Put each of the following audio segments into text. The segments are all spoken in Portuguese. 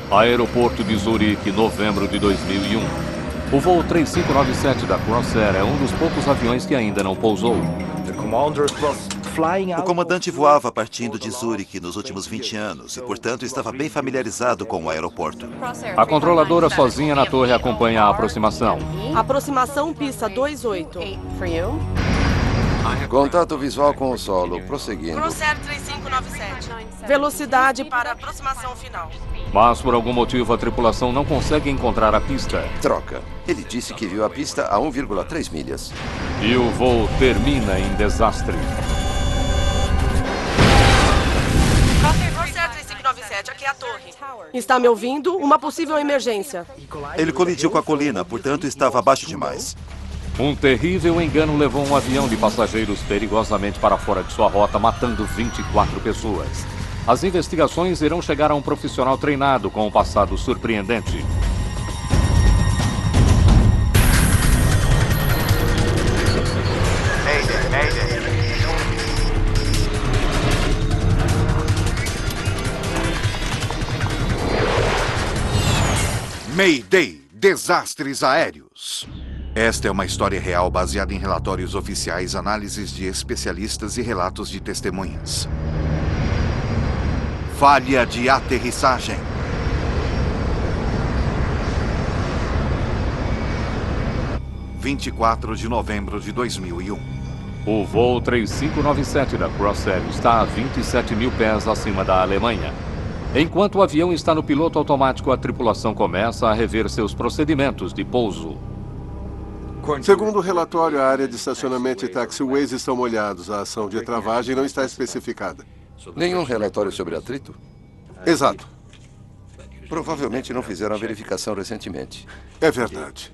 Aeroporto de Zurique, novembro de 2001. O voo 3597 da Crossair é um dos poucos aviões que ainda não pousou. O comandante voava partindo de Zurique nos últimos 20 anos e, portanto, estava bem familiarizado com o aeroporto. A controladora sozinha na torre acompanha a aproximação. Aproximação pista 28. Contato visual com o solo, prosseguindo. Crossair 3597. Velocidade para aproximação final. Mas, por algum motivo, a tripulação não consegue encontrar a pista. Troca. Ele disse que viu a pista a 1,3 milhas. E o voo termina em desastre. Crossair 3597, aqui é a torre. Está me ouvindo? Uma possível emergência. Ele colidiu com a colina, portanto, estava abaixo demais. Um terrível engano levou um avião de passageiros perigosamente para fora de sua rota, matando 24 pessoas. As investigações irão chegar a um profissional treinado com um passado surpreendente. Mayday, desastres aéreos. Esta é uma história real baseada em relatórios oficiais, análises de especialistas e relatos de testemunhas. Falha de aterrissagem. – 24 de novembro de 2001. O voo 3597 da Crossair está a 27 mil pés acima da Alemanha. Enquanto o avião está no piloto automático, a tripulação começa a rever seus procedimentos de pouso. Segundo o relatório, a área de estacionamento e taxiways estão molhados. A ação de travagem não está especificada. Nenhum relatório sobre atrito? Exato. Provavelmente não fizeram a verificação recentemente. É verdade.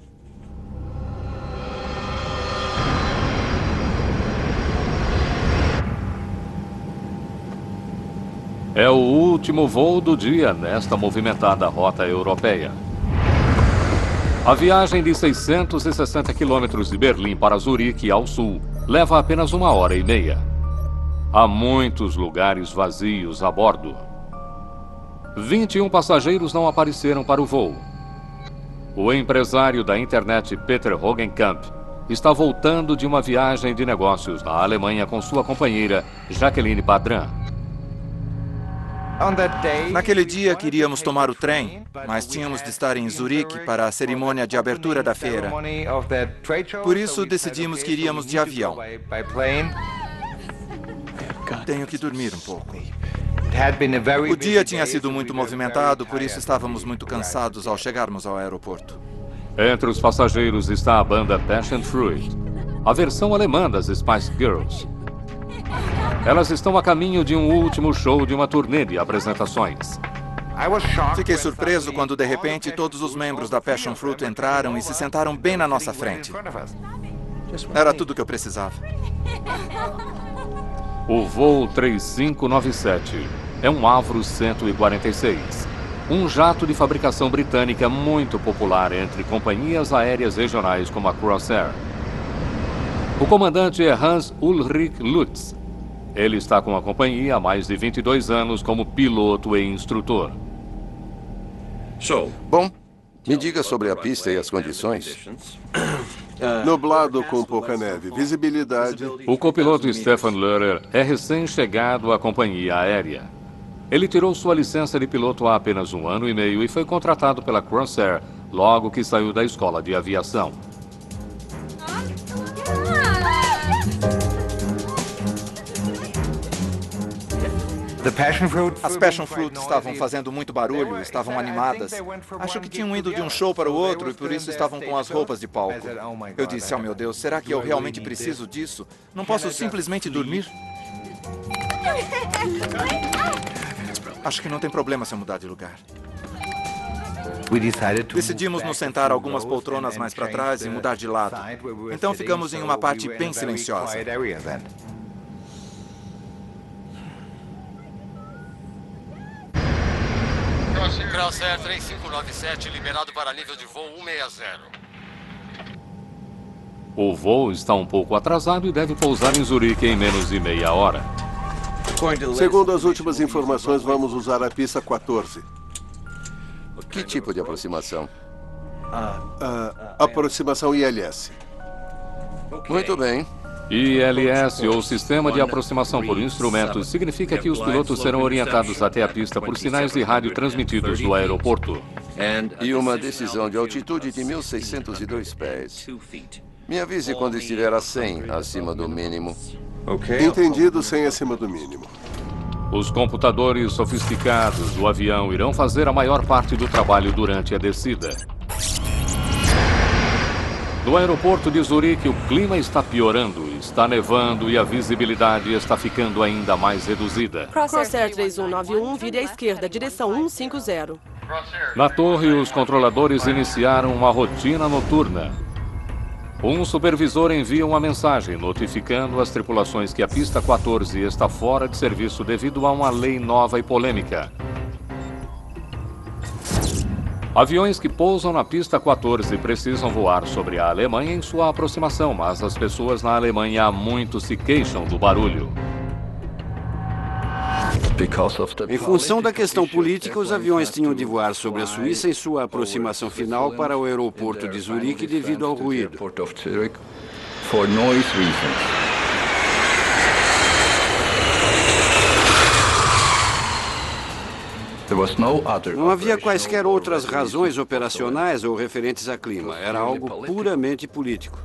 É o último voo do dia nesta movimentada rota europeia. A viagem de 660 quilômetros de Berlim para Zurique, ao sul, leva apenas 1h30. Há muitos lugares vazios a bordo. 21 passageiros não apareceram para o voo. O empresário da internet Peter Hogenkamp está voltando de uma viagem de negócios na Alemanha com sua companheira Jacqueline Badran. Naquele dia queríamos tomar o trem, mas tínhamos de estar em Zurique para a cerimônia de abertura da feira. Por isso decidimos que iríamos de avião. Tenho que dormir um pouco. O dia tinha sido muito movimentado, por isso estávamos muito cansados ao chegarmos ao aeroporto. Entre os passageiros está a banda Passion Fruit, a versão alemã das Spice Girls. Elas estão a caminho de um último show de uma turnê de apresentações. Fiquei surpreso quando, de repente, todos os membros da Passion Fruit entraram e se sentaram bem na nossa frente. Era tudo o que eu precisava. O voo 3597 é um Avro 146, um jato de fabricação britânica muito popular entre companhias aéreas regionais como a Crossair. O comandante é Hans Ulrich Lutz. Ele está com a companhia há mais de 22 anos como piloto e instrutor. Bom, me diga sobre a pista e as condições. Nublado com pouca neve. Visibilidade. O copiloto Stefan Löhrer é recém-chegado à companhia aérea. Ele tirou sua licença de piloto há apenas 1 ano e meio e foi contratado pela Crossair logo que saiu da escola de aviação. As Passion Fruit estavam fazendo muito barulho, estavam animadas. Acho que tinham ido de um show para o outro e por isso estavam com as roupas de palco. Eu disse, oh meu Deus, será que eu realmente preciso disso? Não posso simplesmente dormir? Acho que não tem problema se eu mudar de lugar. Decidimos nos sentar algumas poltronas mais para trás e mudar de lado. Então ficamos em uma parte bem silenciosa. Crossair 3597 liberado para nível de voo 160. O voo está um pouco atrasado e deve pousar em Zurique em menos de meia hora. Segundo as últimas informações, vamos usar a pista 14. Que tipo de aproximação? Aproximação ILS. Muito bem. ILS, ou Sistema de Aproximação por Instrumentos, significa que os pilotos serão orientados até a pista por sinais de rádio transmitidos do aeroporto. E uma decisão de altitude de 1.602 pés. Me avise quando estiver a 100 acima do mínimo. Entendido, 100 acima do mínimo. Os computadores sofisticados do avião irão fazer a maior parte do trabalho durante a descida. No aeroporto de Zurique, o clima está piorando, está nevando e a visibilidade está ficando ainda mais reduzida. Crossair 3191, vire à esquerda, direção 150. Na torre, os controladores iniciaram uma rotina noturna. Um supervisor envia uma mensagem notificando as tripulações que a pista 14 está fora de serviço devido a uma lei nova e polêmica. Aviões que pousam na pista 14 precisam voar sobre a Alemanha em sua aproximação, mas as pessoas na Alemanha há muito se queixam do barulho. Em função da questão política, os aviões tinham de voar sobre a Suíça em sua aproximação final para o aeroporto de Zurique devido ao ruído. Não havia quaisquer outras razões operacionais ou referentes a clima. Era algo puramente político.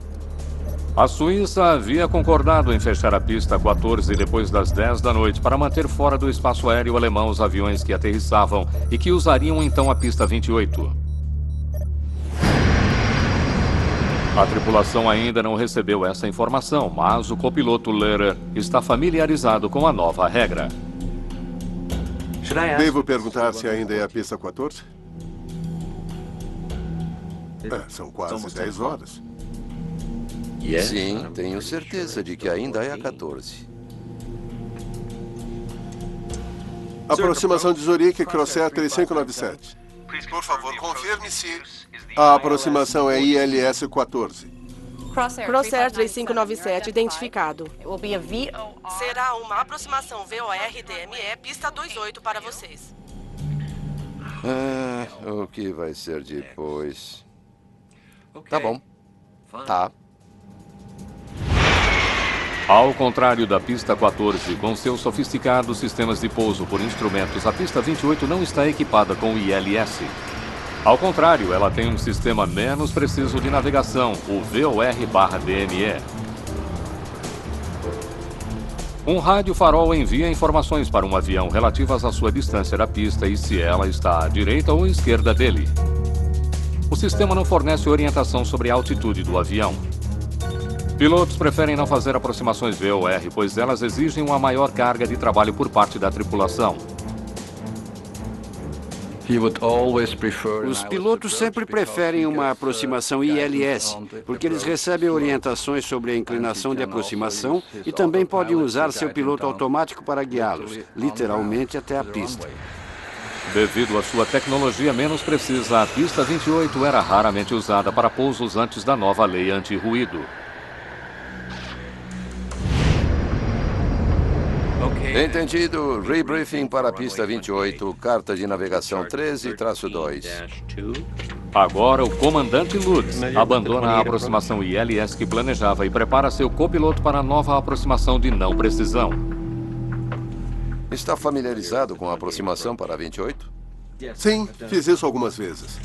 A Suíça havia concordado em fechar a pista 14 depois das 10 da noite para manter fora do espaço aéreo alemão os aviões que aterrissavam e que usariam então a pista 28. A tripulação ainda não recebeu essa informação, mas o copiloto Lehrer está familiarizado com a nova regra. Devo perguntar se ainda é a pista 14? São quase 10 horas. Sim, tenho certeza de que ainda é a 14. Aproximação de Zurique, Crossair 3597. Por favor, confirme se a aproximação é ILS 14. Crossair 3597, identificado. Será uma aproximação VOR-DME, pista 28 para vocês. O que vai ser depois? Tá bom. Tá. Ao contrário da pista 14, com seus sofisticados sistemas de pouso por instrumentos, a pista 28 não está equipada com ILS. Ao contrário, ela tem um sistema menos preciso de navegação, o VOR/DME. Um rádio farol envia informações para um avião relativas à sua distância da pista e se ela está à direita ou à esquerda dele. O sistema não fornece orientação sobre a altitude do avião. Pilotos preferem não fazer aproximações VOR, pois elas exigem uma maior carga de trabalho por parte da tripulação. Os pilotos sempre preferem uma aproximação ILS, porque eles recebem orientações sobre a inclinação de aproximação e também podem usar seu piloto automático para guiá-los, literalmente até a pista. Devido à sua tecnologia menos precisa, a pista 28 era raramente usada para pousos antes da nova lei anti-ruído. Entendido. Rebriefing para a pista 28, carta de navegação 13-2. Agora o comandante Lutz abandona a aproximação ILS que planejava e prepara seu copiloto para a nova aproximação de não precisão. Está familiarizado com a aproximação para a 28? Sim, fiz isso algumas vezes.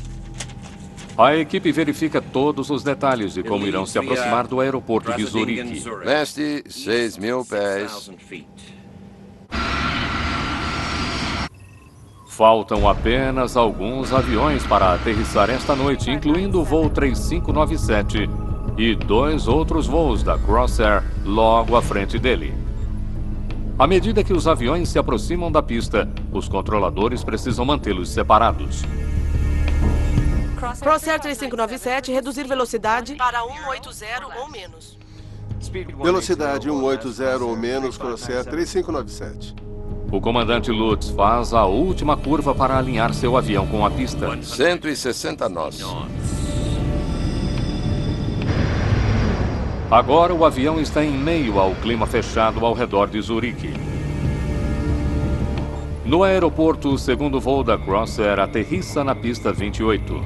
A equipe verifica todos os detalhes de como irão se aproximar do aeroporto de Zurique. Leste, 6.000 pés. Faltam apenas alguns aviões para aterrissar esta noite, incluindo o voo 3597 e 2 outros voos da Crossair logo à frente dele. À medida que os aviões se aproximam da pista, os controladores precisam mantê-los separados. Crossair 3597, reduzir velocidade para 180 ou menos. Velocidade 180 ou menos, Crossair 3597. O comandante Lutz faz a última curva para alinhar seu avião com a pista. 160 nós. Agora o avião está em meio ao clima fechado ao redor de Zurique. No aeroporto, o segundo voo da Crossair aterrissa na pista 28.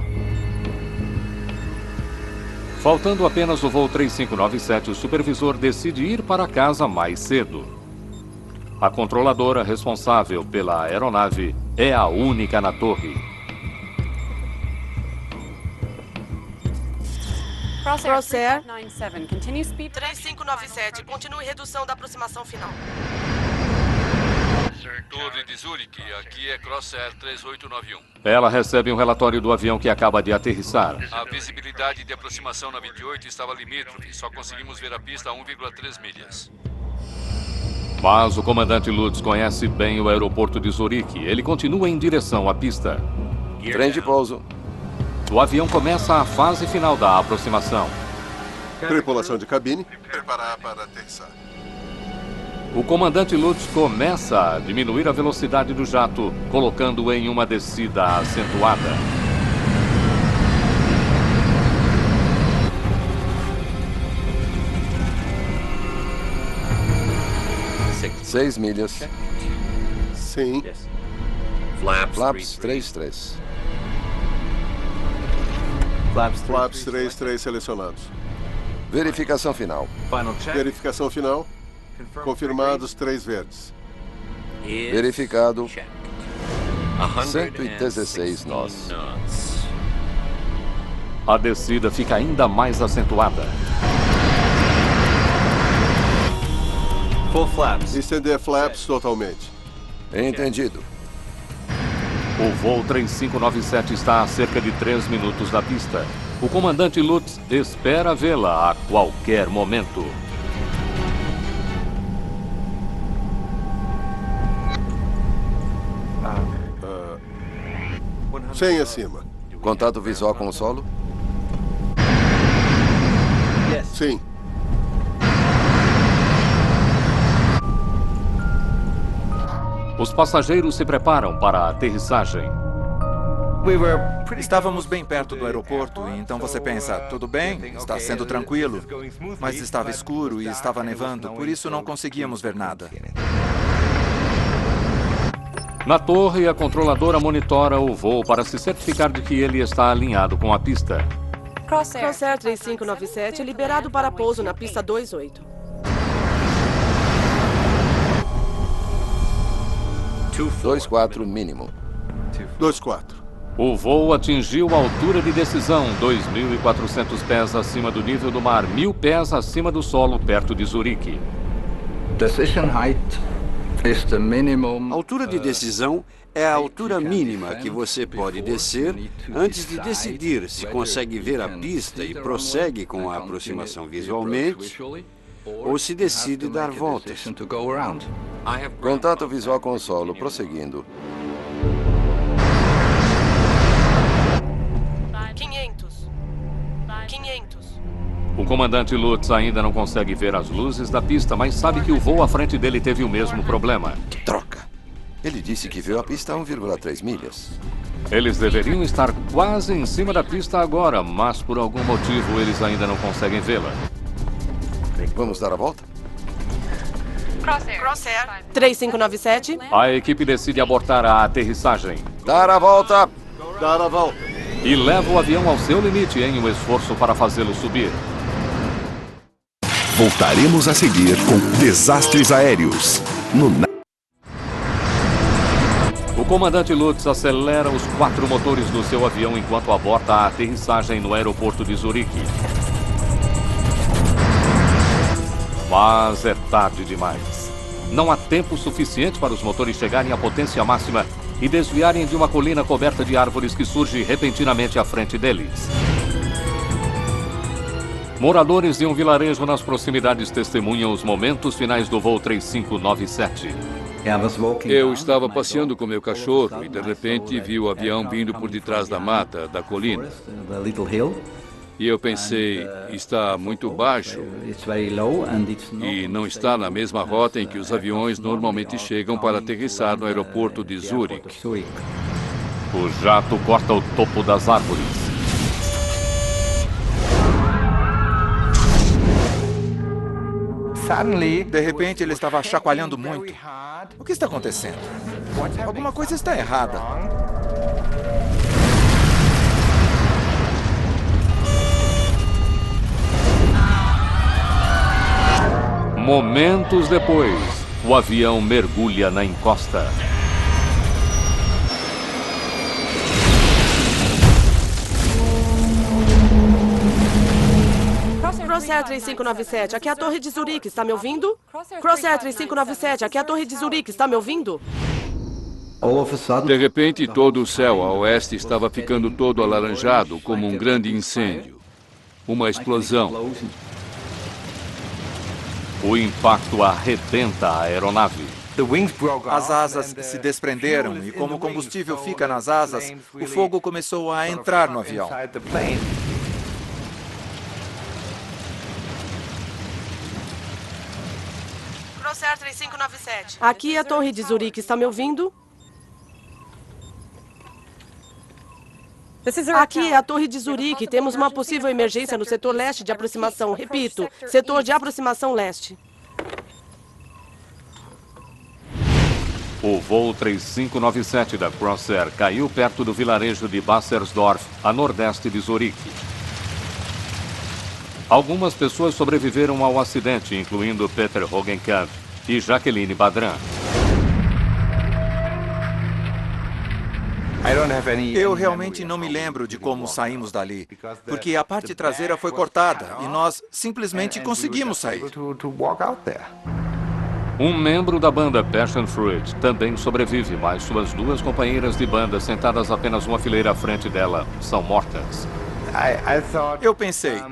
Faltando apenas o voo 3597, o supervisor decide ir para casa mais cedo. A controladora responsável pela aeronave é a única na torre. Crossair 3597. Continue redução da aproximação final. Torre de Zurich, aqui é Crossair 3891. Ela recebe um relatório do avião que acaba de aterrissar. A visibilidade de aproximação na 28 estava limítrofe, só conseguimos ver a pista a 1,3 milhas. Mas o comandante Lutz conhece bem o aeroporto de Zurique. Ele continua em direção à pista. Trem de pouso. O avião começa a fase final da aproximação. Tripulação de cabine, preparar para aterrissar. O comandante Lutz começa a diminuir a velocidade do jato, colocando-o em uma descida acentuada. Seis milhas. Sim. Flaps 33. Flaps 33 selecionados. Verificação final. Verificação final. Confirmados 3 verdes. Verificado. 116 nós. A descida fica ainda mais acentuada. Estender flaps totalmente. Entendido. O voo 3597 está a cerca de 3 minutos da pista. O comandante Lutz espera vê-la a qualquer momento. Sem acima. Contato visual com o solo? Sim. Os passageiros se preparam para a aterrissagem. Estávamos bem perto do aeroporto, e então você pensa, tudo bem, está sendo tranquilo. Mas estava escuro e estava nevando, por isso não conseguíamos ver nada. Na torre, a controladora monitora o voo para se certificar de que ele está alinhado com a pista. Crossair 3597 liberado para pouso na pista 28. 24 mínimo. 24. O voo atingiu a altura de decisão, 2.400 pés acima do nível do mar, 1.000 pés acima do solo, perto de Zurique. A altura de decisão é a altura mínima que você pode descer antes de decidir se consegue ver a pista e prossegue com a aproximação visualmente ou se decide dar voltas. Contato visual com o solo, prosseguindo. 500. O comandante Lutz ainda não consegue ver as luzes da pista, mas sabe que o voo à frente dele teve o mesmo problema. Troca! Ele disse que viu a pista a 1,3 milhas. Eles deveriam estar quase em cima da pista agora, mas por algum motivo eles ainda não conseguem vê-la. Vamos dar a volta? Crossair 3597. A equipe decide abortar a aterrissagem. Dar a volta! Dar a volta. E leva o avião ao seu limite em um esforço para fazê-lo subir. Voltaremos a seguir com Desastres Aéreos. O comandante Lutz acelera os 4 motores do seu avião enquanto aborta a aterrissagem no aeroporto de Zurique. Mas é tarde demais. Não há tempo suficiente para os motores chegarem à potência máxima e desviarem de uma colina coberta de árvores que surge repentinamente à frente deles. Moradores de um vilarejo nas proximidades testemunham os momentos finais do voo 3597. Eu estava passeando com meu cachorro e de repente vi o avião vindo por detrás da mata, da colina. E eu pensei, está muito baixo e não está na mesma rota em que os aviões normalmente chegam para aterrissar no aeroporto de Zurique. O jato corta o topo das árvores. De repente, ele estava chacoalhando muito. O que está acontecendo? Alguma coisa está errada. Momentos depois, o avião mergulha na encosta. Crosshair 3597, aqui é a Torre de Zurique, está me ouvindo? Crosshair 3597, aqui é a Torre de Zurique, está me ouvindo? De repente, todo o céu a oeste estava ficando todo alaranjado, como um grande incêndio. Uma explosão. O impacto arrebenta a aeronave. As asas se desprenderam e, como o combustível fica nas asas, o fogo começou a entrar no avião. Crosshair 3597. Aqui é a Torre de Zurique, está me ouvindo? Aqui é a Torre de Zurique. Temos uma possível emergência no setor leste de aproximação. Repito, setor de aproximação leste. O voo 3597 da Crosshair caiu perto do vilarejo de Bassersdorf, a nordeste de Zurique. Algumas pessoas sobreviveram ao acidente, incluindo Peter Hogenkamp e Jacqueline Badran. Eu realmente não me lembro de como saímos dali, porque a parte traseira foi cortada e nós simplesmente conseguimos sair. Um membro da banda Passion Fruit também sobrevive, mas suas duas companheiras de banda, sentadas apenas uma fileira à frente dela, são mortas. Eu pensei,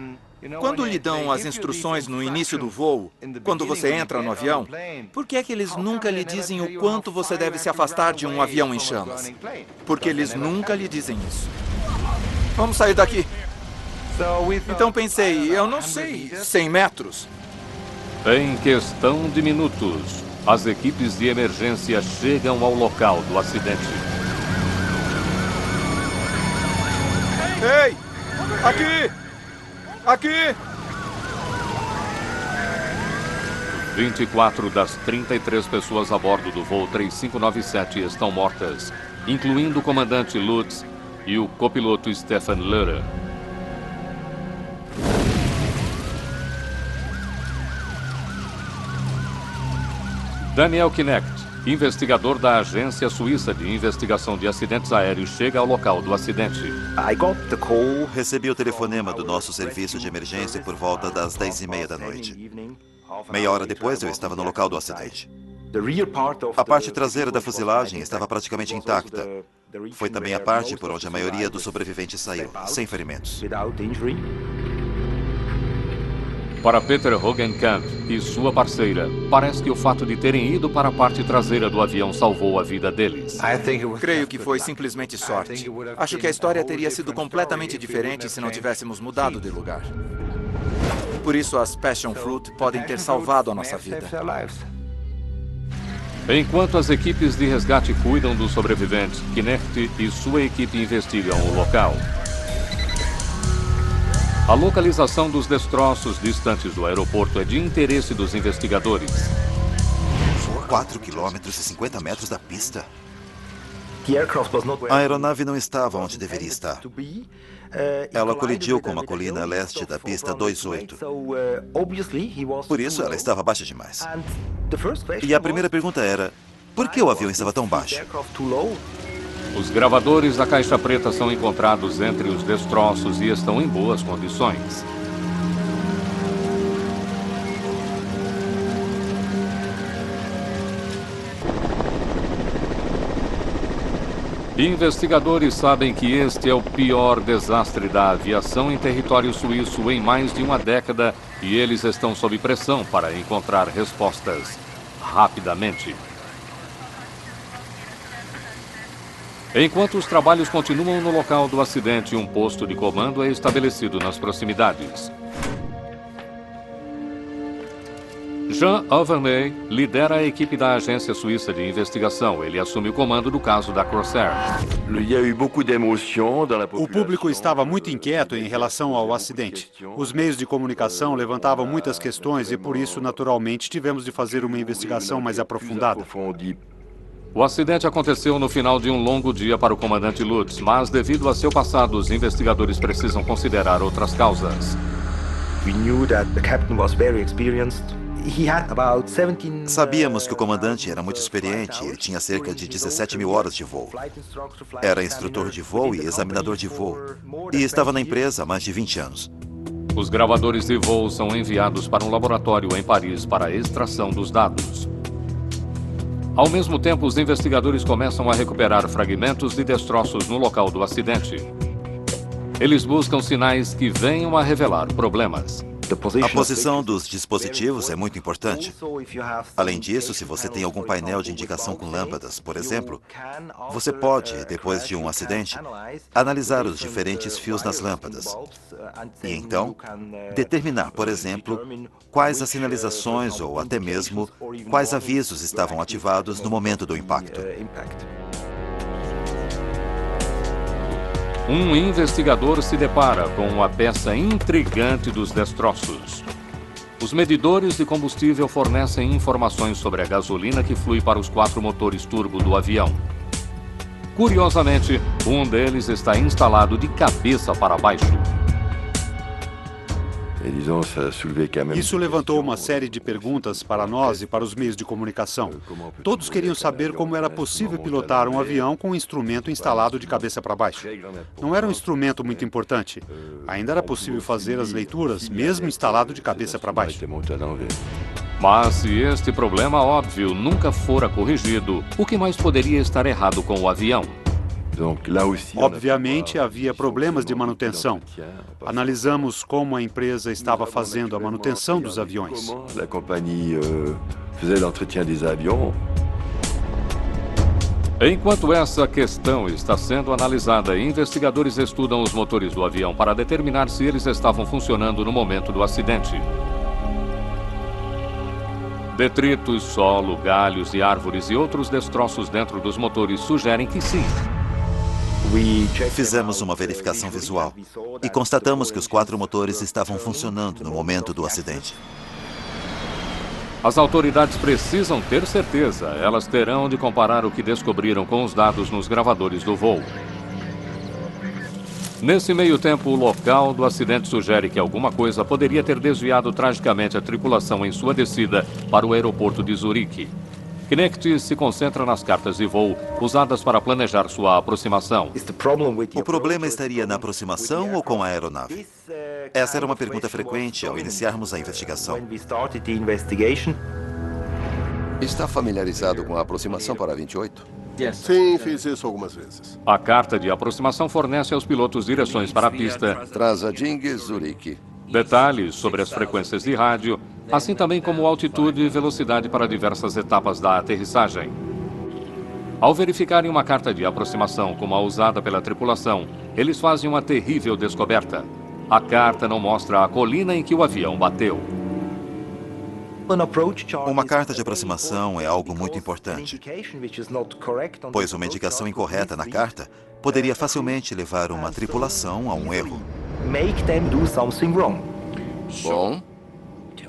quando lhe dão as instruções no início do voo, quando você entra no avião, por que é que eles nunca lhe dizem o quanto você deve se afastar de um avião em chamas? Porque eles nunca lhe dizem isso. Vamos sair daqui. Então pensei, eu não sei, 100 metros. Em questão de minutos, as equipes de emergência chegam ao local do acidente. Ei! Aqui! Aqui! 24 das 33 pessoas a bordo do voo 3597 estão mortas, incluindo o comandante Lutz e o copiloto Stefan Löhrer. Daniel Knecht, investigador da Agência Suíça de Investigação de Acidentes Aéreos, chega ao local do acidente. Recebi o telefonema do nosso serviço de emergência por volta das 10h30 da noite. Meia hora depois, eu estava no local do acidente. A parte traseira da fuselagem estava praticamente intacta. Foi também a parte por onde a maioria dos sobreviventes saiu, sem ferimentos. Para Peter Hogenkamp e sua parceira, parece que o fato de terem ido para a parte traseira do avião salvou a vida deles. Creio que foi simplesmente sorte. Acho que a história teria sido completamente diferente se não tivéssemos mudado de lugar. Por isso, as Passion Fruit podem ter salvado a nossa vida. Enquanto as equipes de resgate cuidam dos sobreviventes, Knecht e sua equipe investigam o local. A localização dos destroços distantes do aeroporto é de interesse dos investigadores. 4 quilômetros e 50 metros da pista. A aeronave não estava onde deveria estar. Ela colidiu com uma colina a leste da pista 28. Por isso, ela estava baixa demais. E a primeira pergunta era, por que o avião estava tão baixo? Os gravadores da caixa preta são encontrados entre os destroços e estão em boas condições. Investigadores sabem que este é o pior desastre da aviação em território suíço em mais de uma década e eles estão sob pressão para encontrar respostas rapidamente. Enquanto os trabalhos continuam no local do acidente, um posto de comando é estabelecido nas proximidades. Jean Auvernay lidera a equipe da agência suíça de investigação. Ele assume o comando do caso da Crossair. O público estava muito inquieto em relação ao acidente. Os meios de comunicação levantavam muitas questões e, por isso, naturalmente, tivemos de fazer uma investigação mais aprofundada. O acidente aconteceu no final de um longo dia para o comandante Lutz, mas devido a seu passado, os investigadores precisam considerar outras causas. Sabíamos que o comandante era muito experiente. Ele tinha cerca de 17 mil horas de voo. Era instrutor de voo e examinador de voo. E estava na empresa há mais de 20 anos. Os gravadores de voo são enviados para um laboratório em Paris para a extração dos dados. Ao mesmo tempo, os investigadores começam a recuperar fragmentos de destroços no local do acidente. Eles buscam sinais que venham a revelar problemas. A posição dos dispositivos é muito importante. Além disso, se você tem algum painel de indicação com lâmpadas, por exemplo, você pode, depois de um acidente, analisar os diferentes fios nas lâmpadas. E então, determinar, por exemplo, quais as sinalizações ou até mesmo quais avisos estavam ativados no momento do impacto. Um investigador se depara com a peça intrigante dos destroços. Os medidores de combustível fornecem informações sobre a gasolina que flui para os 4 motores turbo do avião. Curiosamente, um deles está instalado de cabeça para baixo. Isso levantou uma série de perguntas para nós e para os meios de comunicação. Todos queriam saber como era possível pilotar um avião com um instrumento instalado de cabeça para baixo. Não era um instrumento muito importante. Ainda era possível fazer as leituras, mesmo instalado de cabeça para baixo. Mas se este problema óbvio nunca fora corrigido, o que mais poderia estar errado com o avião? Obviamente, havia problemas de manutenção. Analisamos como a empresa estava fazendo a manutenção dos aviões. Enquanto essa questão está sendo analisada, investigadores estudam os motores do avião para determinar se eles estavam funcionando no momento do acidente. Detritos, solo, galhos e árvores e outros destroços dentro dos motores sugerem que sim. Fizemos uma verificação visual e constatamos que os 4 motores estavam funcionando no momento do acidente. As autoridades precisam ter certeza. Elas terão de comparar o que descobriram com os dados nos gravadores do voo. Nesse meio tempo, o local do acidente sugere que alguma coisa poderia ter desviado tragicamente a tripulação em sua descida para o aeroporto de Zurique. Knecht se concentra nas cartas de voo usadas para planejar sua aproximação. O problema estaria na aproximação ou com a aeronave? Essa era uma pergunta frequente ao iniciarmos a investigação. Está familiarizado com a aproximação para 28? Sim, fiz isso algumas vezes. A carta de aproximação fornece aos pilotos direções para a pista, Trasadingue, Zurique. detalhes sobre as frequências de rádio, assim também como altitude e velocidade para diversas etapas da aterrissagem. Ao verificarem uma carta de aproximação como a usada pela tripulação, eles fazem uma terrível descoberta. A carta não mostra a colina em que o avião bateu. Uma carta de aproximação é algo muito importante, pois uma indicação incorreta na carta poderia facilmente levar uma tripulação a um erro. Bom,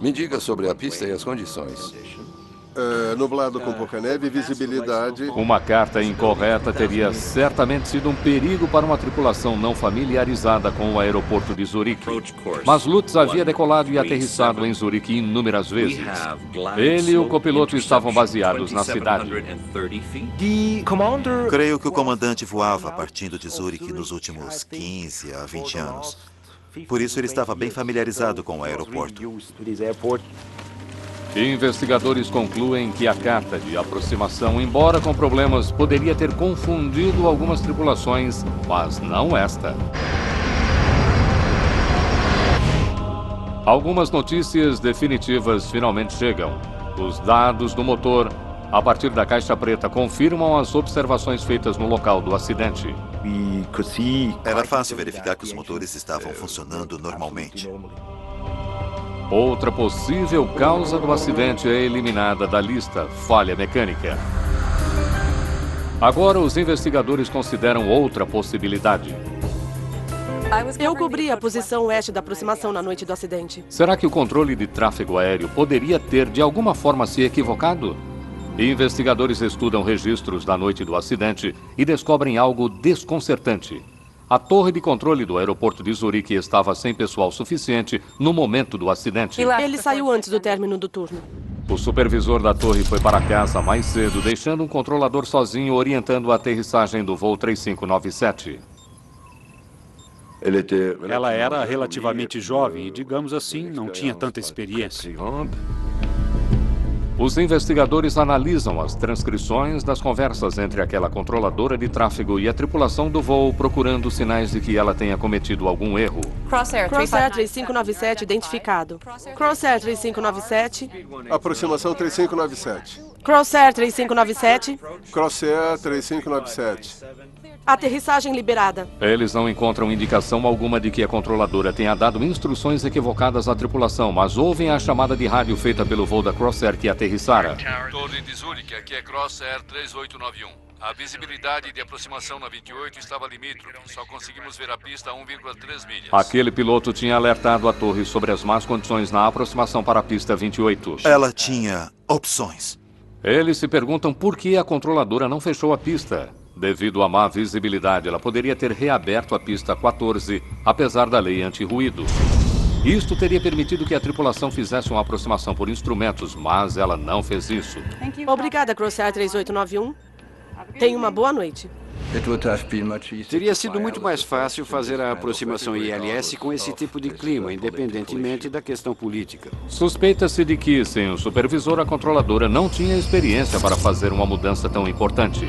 me diga sobre a pista e as condições. Nublado com pouca neve e visibilidade. Uma carta incorreta teria certamente sido um perigo para uma tripulação não familiarizada com o aeroporto de Zurique. Mas Lutz havia decolado e aterrissado em Zurique inúmeras vezes. Ele e o copiloto estavam baseados na cidade. Creio que o comandante voava partindo de Zurique nos últimos 15 a 20 anos. Por isso ele estava bem familiarizado com o aeroporto. Investigadores concluem que a carta de aproximação, embora com problemas, poderia ter confundido algumas tripulações, mas não esta. Algumas notícias definitivas finalmente chegam. Os dados do motor, a partir da caixa preta, confirmam as observações feitas no local do acidente. Era fácil verificar que os motores estavam funcionando normalmente. Outra possível causa do acidente é eliminada da lista, falha mecânica. Agora os investigadores consideram outra possibilidade. Eu cobri a posição oeste da aproximação na noite do acidente. Será que o controle de tráfego aéreo poderia ter, de alguma forma, se equivocado? Investigadores estudam registros da noite do acidente e descobrem algo desconcertante. A torre de controle do aeroporto de Zurique estava sem pessoal suficiente no momento do acidente. Ele saiu antes do término do turno. O supervisor da torre foi para casa mais cedo, deixando um controlador sozinho orientando a aterrissagem do voo 3597. Ela era relativamente jovem e, digamos assim, não tinha tanta experiência. Os investigadores analisam as transcrições das conversas entre aquela controladora de tráfego e a tripulação do voo, procurando sinais de que ela tenha cometido algum erro. Crosshair 3597 identificado. Crosshair 3597. Aproximação 3597. Crosshair 3597. Crosshair 3597. Aterrissagem liberada. Eles não encontram indicação alguma de que a controladora tenha dado instruções equivocadas à tripulação, mas ouvem a chamada de rádio feita pelo voo da Crossair que aterrissara. Torre de Zurique, aqui é Crossair 3891. A visibilidade de aproximação na 28 estava limítrofe. Só conseguimos ver a pista a 1,3 milhas. Aquele piloto tinha alertado a torre sobre as más condições na aproximação para a pista 28. Ela tinha opções. Eles se perguntam por que a controladora não fechou a pista. Devido à má visibilidade, ela poderia ter reaberto a pista 14, apesar da lei anti-ruído. Isto teria permitido que a tripulação fizesse uma aproximação por instrumentos, mas ela não fez isso. Obrigada, Crossair 3891. Tenha uma boa noite. Teria sido muito mais fácil fazer a aproximação ILS com esse tipo de clima, independentemente da questão política. Suspeita-se de que, sem o supervisor, a controladora não tinha experiência para fazer uma mudança tão importante.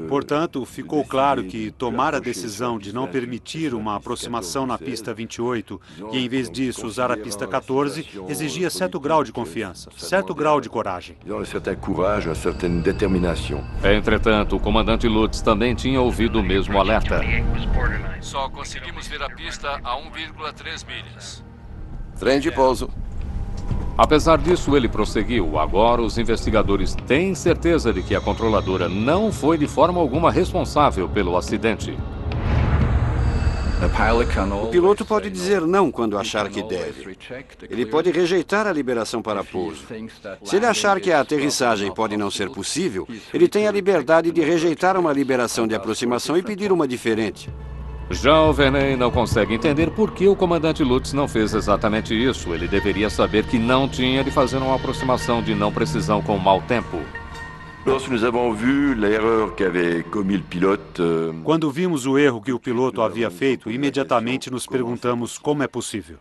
Portanto, ficou claro que tomar a decisão de não permitir uma aproximação na pista 28 e, em vez disso, usar a pista 14, exigia certo grau de confiança, certo grau de coragem. Entretanto, o comandante Lutz também tinha ouvido o mesmo alerta. Só conseguimos ver a pista a 1,3 milhas. Trem de pouso. Apesar disso, ele prosseguiu. Agora, os investigadores têm certeza de que a controladora não foi de forma alguma responsável pelo acidente. O piloto pode dizer não quando achar que deve. Ele pode rejeitar a liberação para pouso. Se ele achar que a aterrissagem pode não ser possível, ele tem a liberdade de rejeitar uma liberação de aproximação e pedir uma diferente. Já o Verney não consegue entender por que o comandante Lutz não fez exatamente isso. Ele deveria saber que não tinha de fazer uma aproximação de não precisão com mau tempo. Quando vimos o erro que o piloto havia feito, imediatamente nos perguntamos como é possível.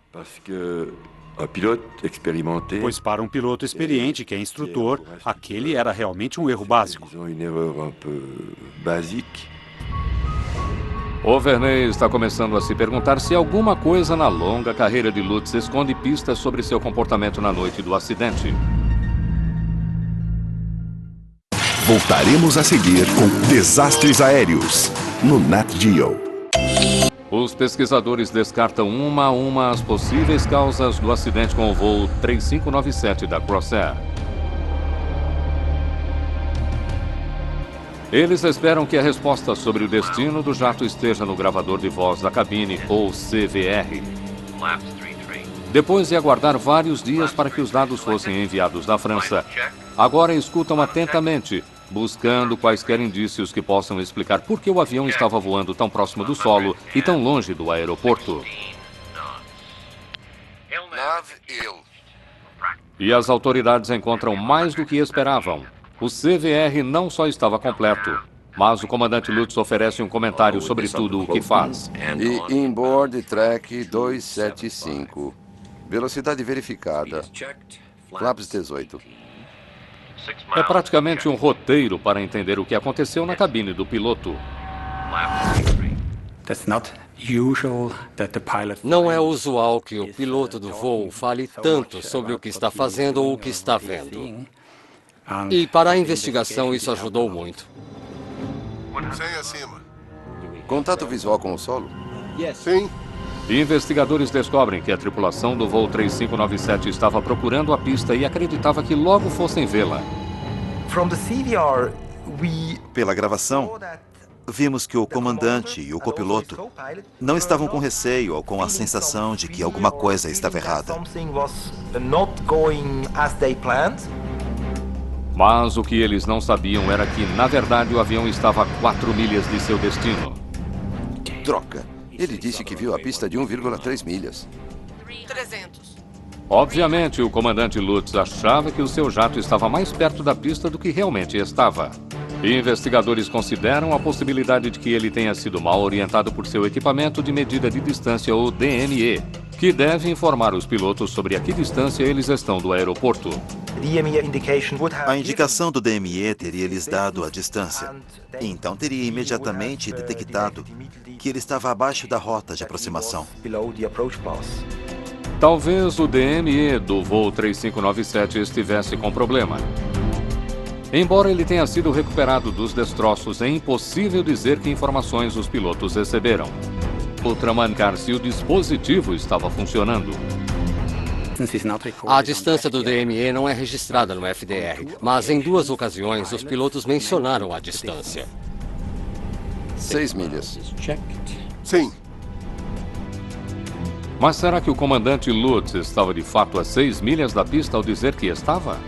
Pois para um piloto experiente, que é instrutor, aquele era realmente um erro básico. O Verney está começando a se perguntar se alguma coisa na longa carreira de Lutz esconde pistas sobre seu comportamento na noite do acidente. Voltaremos a seguir com Desastres Aéreos, no Nat Geo. Os pesquisadores descartam uma a uma as possíveis causas do acidente com o voo 3597 da Crossair. Eles esperam que a resposta sobre o destino do jato esteja no gravador de voz da cabine, ou CVR. Depois de aguardar vários dias para que os dados fossem enviados da França, agora escutam atentamente, buscando quaisquer indícios que possam explicar por que o avião estava voando tão próximo do solo e tão longe do aeroporto. E as autoridades encontram mais do que esperavam. O CVR não só estava completo, mas o comandante Lutz oferece um comentário sobre tudo o que faz. E inboard track 275. Velocidade verificada. Flaps 18. É praticamente um roteiro para entender o que aconteceu na cabine do piloto. Não é usual que o piloto do voo fale tanto sobre o que está fazendo ou o que está vendo. E para a investigação isso ajudou muito. 100 acima. Contato visual com o solo? Sim. Investigadores descobrem que a tripulação do voo 3597 estava procurando a pista e acreditava que logo fossem vê-la. Pela gravação, vimos que o comandante e o copiloto não estavam com receio ou com a sensação de que alguma coisa estava errada. Mas o que eles não sabiam era que, na verdade, o avião estava a 4 milhas de seu destino. Droga! Ele disse que viu a pista de 1,3 milhas. 300. Obviamente, o comandante Lutz achava que o seu jato estava mais perto da pista do que realmente estava. Investigadores consideram a possibilidade de que ele tenha sido mal orientado por seu equipamento de medida de distância, ou DME, que deve informar os pilotos sobre a que distância eles estão do aeroporto. A indicação do DME teria lhes dado a distância. Então teria imediatamente detectado que ele estava abaixo da rota de aproximação. Talvez o DME do voo 3597 estivesse com problema. Embora ele tenha sido recuperado dos destroços, é impossível dizer que informações os pilotos receberam. Ultramancar se o dispositivo estava funcionando. A distância do DME não é registrada no FDR, mas em 2 ocasiões os pilotos mencionaram a distância. 6 milhas. Sim. Mas será que o comandante Lutz estava de fato a 6 milhas da pista ao dizer que estava?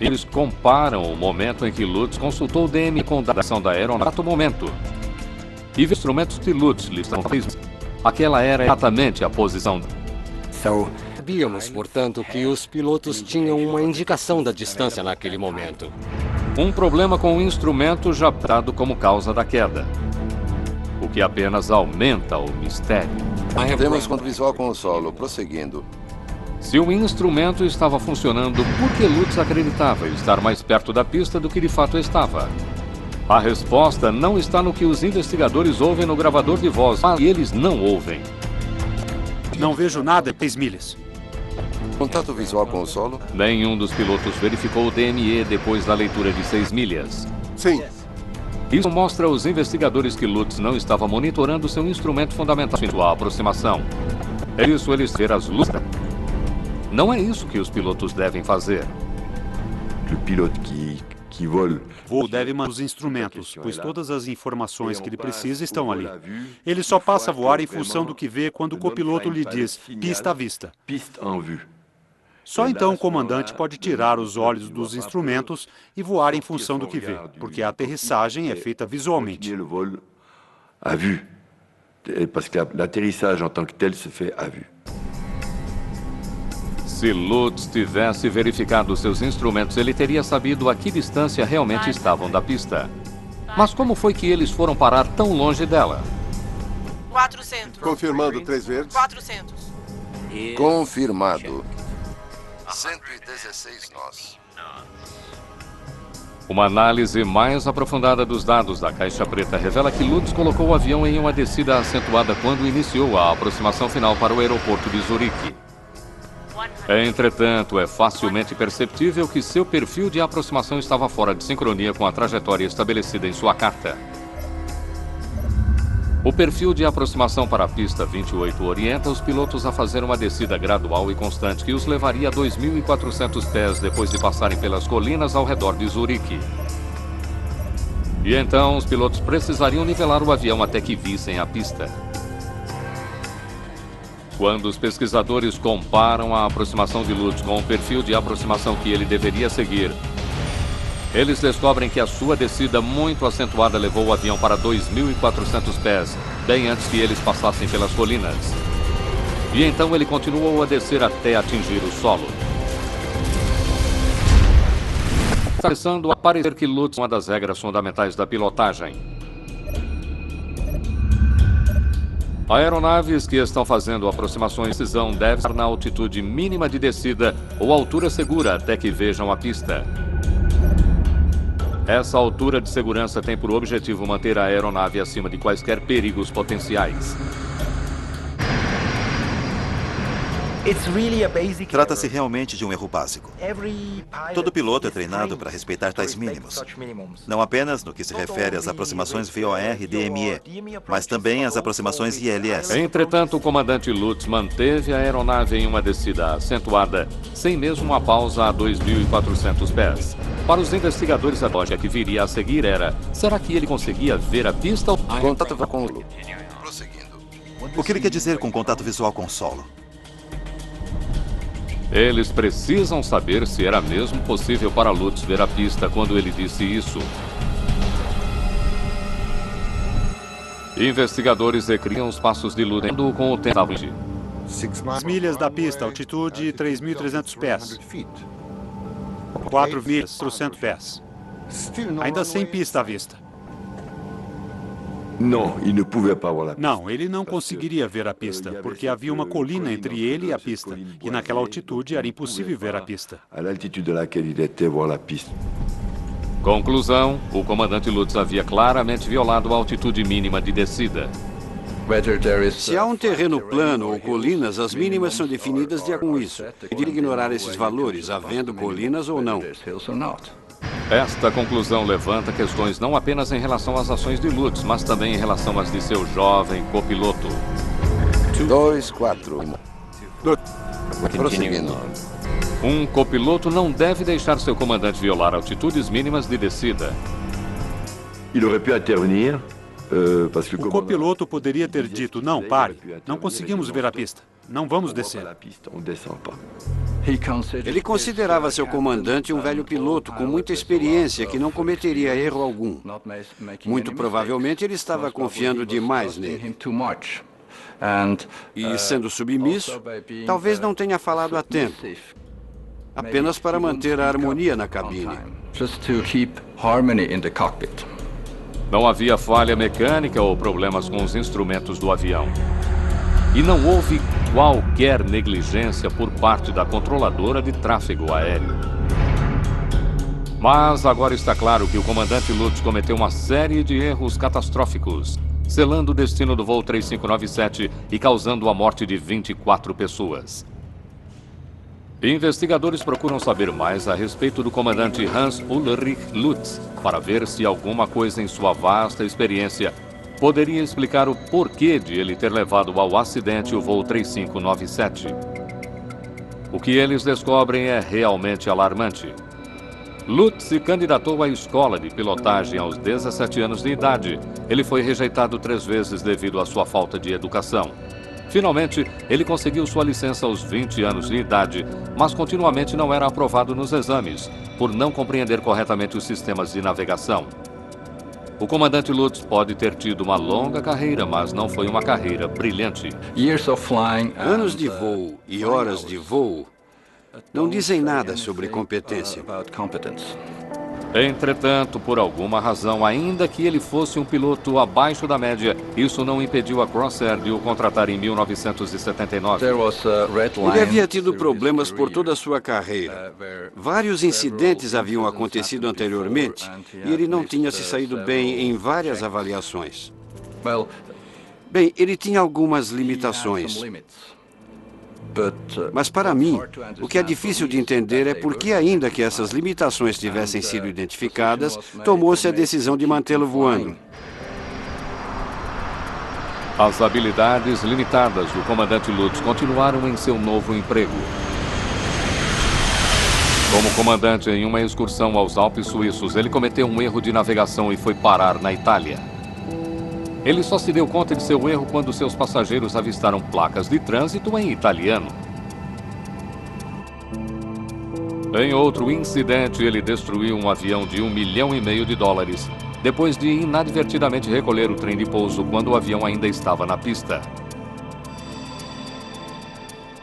Eles comparam o momento em que Lutz consultou o DME com a ação da aeronave no momento. E os instrumentos que Lutz lhe estavam fazendo. Aquela era exatamente a posição. Sabíamos, portanto, que os pilotos tinham uma indicação da distância naquele momento. Um problema com o instrumento já dado como causa da queda, o que apenas aumenta o mistério. Temos visual com o solo, prosseguindo. Se o instrumento estava funcionando, por que Lutz acreditava estar mais perto da pista do que de fato estava? A resposta não está no que os investigadores ouvem no gravador de voz, mas eles não ouvem. Não vejo nada em 6 milhas. Contato visual com o solo? Nenhum dos pilotos verificou o DME depois da leitura de 6 milhas. Sim. Isso mostra aos investigadores que Lutz não estava monitorando seu instrumento fundamental em sua aproximação. É isso eles ver as luzes. Não é isso que os pilotos devem fazer. O voo deve mandar os instrumentos, pois todas as informações que ele precisa estão ali. Ele só passa a voar em função do que vê quando o copiloto lhe diz pista à vista. Só então o comandante pode tirar os olhos dos instrumentos e voar em função do que vê, porque a aterrissagem é feita visualmente. Se Lutz tivesse verificado seus instrumentos, ele teria sabido a que distância realmente estavam da pista. Mas como foi que eles foram parar tão longe dela? 400. Confirmando 3 verdes. 400. Confirmado. 116 nós. Uma análise mais aprofundada dos dados da caixa preta revela que Lutz colocou o avião em uma descida acentuada quando iniciou a aproximação final para o aeroporto de Zurique. Entretanto, é facilmente perceptível que seu perfil de aproximação estava fora de sincronia com a trajetória estabelecida em sua carta. O perfil de aproximação para a pista 28 orienta os pilotos a fazer uma descida gradual e constante que os levaria a 2.400 pés depois de passarem pelas colinas ao redor de Zurique. E então, os pilotos precisariam nivelar o avião até que vissem a pista. Quando os pesquisadores comparam a aproximação de Lutz com o perfil de aproximação que ele deveria seguir, eles descobrem que a sua descida muito acentuada levou o avião para 2.400 pés, bem antes que eles passassem pelas colinas. E então ele continuou a descer até atingir o solo. Está começando a parecer que Lutz é uma das regras fundamentais da pilotagem. Aeronaves que estão fazendo aproximações de precisão devem estar na altitude mínima de descida ou altura segura até que vejam a pista. Essa altura de segurança tem por objetivo manter a aeronave acima de quaisquer perigos potenciais. Trata-se realmente de um erro básico. Todo piloto é treinado para respeitar tais mínimos. Não apenas no que se refere às aproximações VOR e DME, mas também às aproximações ILS. Entretanto, o comandante Lutz manteve a aeronave em uma descida acentuada, sem mesmo uma pausa a 2.400 pés. Para os investigadores, a lógica que viria a seguir era: será que ele conseguia ver a pista? Contato com o... Prosseguindo. O que ele quer dizer com contato visual com o solo? Eles precisam saber se era mesmo possível para Lutz ver a pista quando ele disse isso. Investigadores recriam os passos de Lutz com o tempo. 6 milhas da pista, altitude 3.300 pés. 4.400 pés. Ainda sem pista à vista. Não, ele não conseguiria ver a pista, porque havia uma colina entre ele e a pista, e naquela altitude era impossível ver a pista. Conclusão: o comandante Lutz havia claramente violado a altitude mínima de descida. Se há um terreno plano ou colinas, as mínimas são definidas de acordo com isso. E de ignorar esses valores, havendo colinas ou não. Esta conclusão levanta questões não apenas em relação às ações de Lutz, mas também em relação às de seu jovem copiloto. 2-4. Prosseguindo. Um copiloto não deve deixar seu comandante violar altitudes mínimas de descida. O copiloto poderia ter dito: não, pare, não conseguimos ver a pista, não vamos descer. Ele considerava seu comandante um velho piloto com muita experiência que não cometeria erro algum. Muito provavelmente ele estava confiando demais nele. E, sendo submisso, talvez não tenha falado a tempo, apenas para manter a harmonia na cabine. Não havia falha mecânica ou problemas com os instrumentos do avião. E não houve qualquer negligência por parte da controladora de tráfego aéreo. Mas agora está claro que o comandante Lutz cometeu uma série de erros catastróficos, selando o destino do voo 3597 e causando a morte de 24 pessoas. Investigadores procuram saber mais a respeito do comandante Hans Ulrich Lutz para ver se alguma coisa em sua vasta experiência poderia explicar o porquê de ele ter levado ao acidente o voo 3597. O que eles descobrem é realmente alarmante. Lutz se candidatou à escola de pilotagem aos 17 anos de idade. Ele foi rejeitado 3 vezes devido à sua falta de educação. Finalmente, ele conseguiu sua licença aos 20 anos de idade, mas continuamente não era aprovado nos exames, por não compreender corretamente os sistemas de navegação. O comandante Lutz pode ter tido uma longa carreira, mas não foi uma carreira brilhante. Anos de voo e horas de voo não dizem nada sobre competência. Entretanto, por alguma razão, ainda que ele fosse um piloto abaixo da média, isso não impediu a Crossair de o contratar em 1979. Ele havia tido problemas por toda a sua carreira. Vários incidentes haviam acontecido anteriormente e ele não tinha se saído bem em várias avaliações. Bem, ele tinha algumas limitações. Mas para mim, o que é difícil de entender é por que, ainda que essas limitações tivessem sido identificadas, tomou-se a decisão de mantê-lo voando. As habilidades limitadas do comandante Lutz continuaram em seu novo emprego. Como comandante em uma excursão aos Alpes Suíços, ele cometeu um erro de navegação e foi parar na Itália. Ele só se deu conta de seu erro quando seus passageiros avistaram placas de trânsito em italiano. Em outro incidente, ele destruiu um avião de $1,5 milhão, depois de inadvertidamente recolher o trem de pouso quando o avião ainda estava na pista.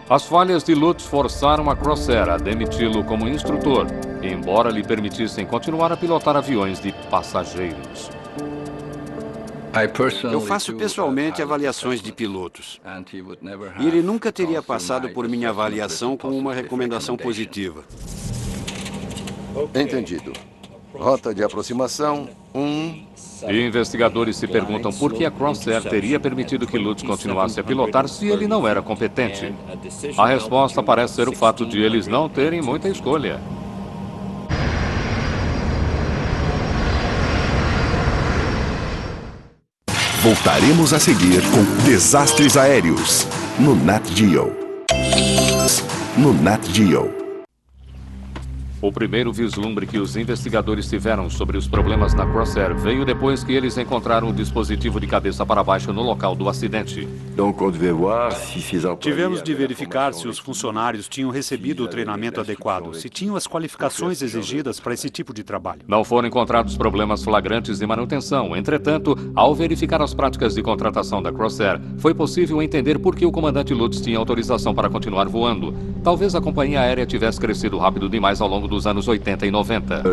As falhas de Lutz forçaram a Crossair a demiti-lo como instrutor, embora lhe permitissem continuar a pilotar aviões de passageiros. Eu faço pessoalmente avaliações de pilotos. E ele nunca teria passado por minha avaliação com uma recomendação positiva. Entendido. Rota de aproximação 1. E investigadores se perguntam por que a Crossair teria permitido que Lutz continuasse a pilotar se ele não era competente. A resposta parece ser o fato de eles não terem muita escolha. Voltaremos a seguir com Desastres Aéreos, no Nat Geo. No Nat Geo. O primeiro vislumbre que os investigadores tiveram sobre os problemas na Crossair veio depois que eles encontraram o dispositivo de cabeça para baixo no local do acidente. Tivemos de verificar se os funcionários tinham recebido o treinamento adequado, se tinham as qualificações exigidas para esse tipo de trabalho. Não foram encontrados problemas flagrantes de manutenção. Entretanto, ao verificar as práticas de contratação da Crossair, foi possível entender por que o comandante Lutz tinha autorização para continuar voando. Talvez a companhia aérea tivesse crescido rápido demais ao longo dos anos 80 e 90.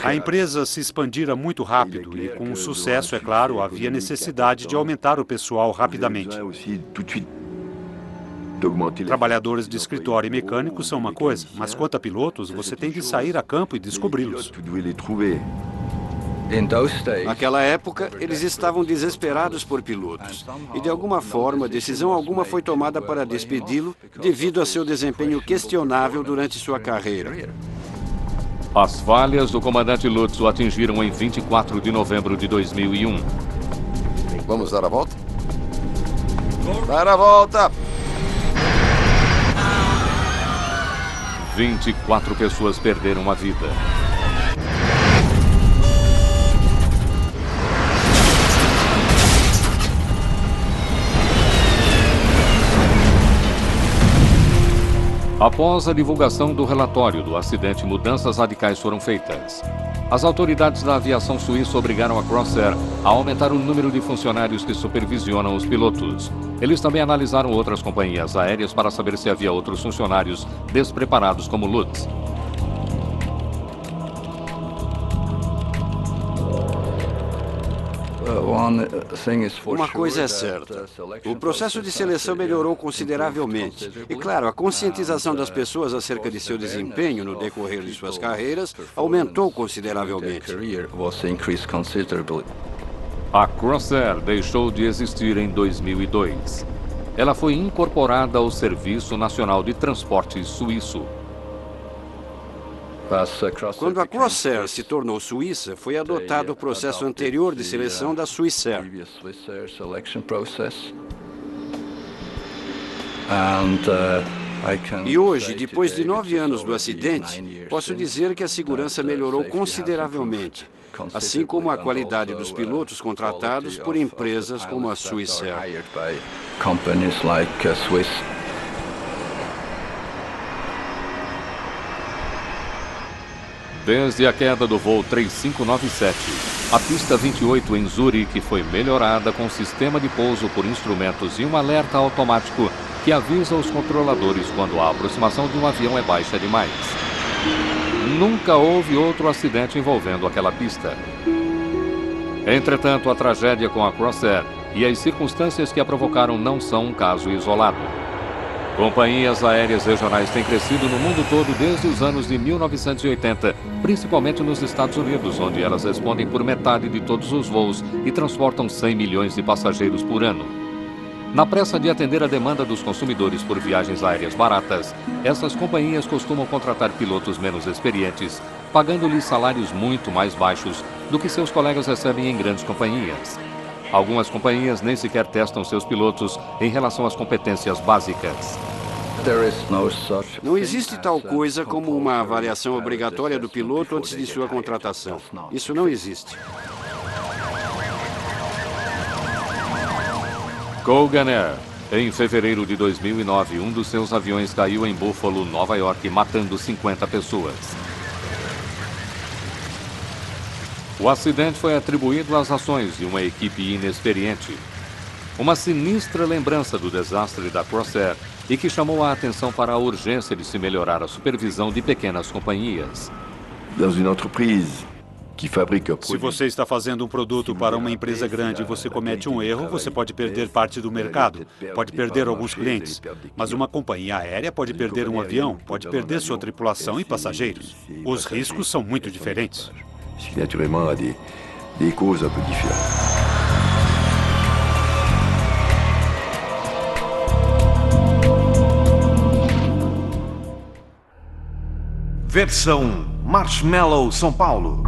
A empresa se expandira muito rápido e, com o sucesso, é claro, havia necessidade de aumentar o pessoal rapidamente. Trabalhadores de escritório e mecânicos são uma coisa, mas quanto a pilotos, você tem de sair a campo e descobri-los. Naquela época, eles estavam desesperados por pilotos. E, de alguma forma, decisão alguma foi tomada para despedi-lo devido a seu desempenho questionável durante sua carreira. As falhas do comandante Lutz o atingiram em 24 de novembro de 2001. Vamos dar a volta? Dar a volta! 24 pessoas perderam a vida. Após a divulgação do relatório do acidente, mudanças radicais foram feitas. As autoridades da aviação suíça obrigaram a Crossair a aumentar o número de funcionários que supervisionam os pilotos. Eles também analisaram outras companhias aéreas para saber se havia outros funcionários despreparados como Lutz. Uma coisa é certa, o processo de seleção melhorou consideravelmente. E, claro, a conscientização das pessoas acerca de seu desempenho no decorrer de suas carreiras aumentou consideravelmente. A Crossair deixou de existir em 2002. Ela foi incorporada ao Serviço Nacional de Transportes Suíço. Quando a Crossair se tornou suíça, foi adotado o processo anterior de seleção da Swissair. E hoje, depois de 9 anos do acidente, posso dizer que a segurança melhorou consideravelmente, assim como a qualidade dos pilotos contratados por empresas como a Swissair. Desde a queda do voo 3597, a pista 28 em Zurique foi melhorada com sistema de pouso por instrumentos e um alerta automático que avisa os controladores quando a aproximação de um avião é baixa demais. Nunca houve outro acidente envolvendo aquela pista. Entretanto, a tragédia com a Crossair e as circunstâncias que a provocaram não são um caso isolado. Companhias aéreas regionais têm crescido no mundo todo desde os anos de 1980, principalmente nos Estados Unidos, onde elas respondem por metade de todos os voos e transportam 100 milhões de passageiros por ano. Na pressa de atender a demanda dos consumidores por viagens aéreas baratas, essas companhias costumam contratar pilotos menos experientes, pagando-lhes salários muito mais baixos do que seus colegas recebem em grandes companhias. Algumas companhias nem sequer testam seus pilotos em relação às competências básicas. Não existe tal coisa como uma avaliação obrigatória do piloto antes de sua contratação. Isso não existe. Colgan Air. Em fevereiro de 2009, um dos seus aviões caiu em Buffalo, Nova York, matando 50 pessoas. O acidente foi atribuído às ações de uma equipe inexperiente. Uma sinistra lembrança do desastre da Crossair e que chamou a atenção para a urgência de se melhorar a supervisão de pequenas companhias. Se você está fazendo um produto para uma empresa grande e você comete um erro, você pode perder parte do mercado, pode perder alguns clientes. Mas uma companhia aérea pode perder um avião, pode perder sua tripulação e passageiros. Os riscos são muito diferentes. Versão Marshmallow São Paulo.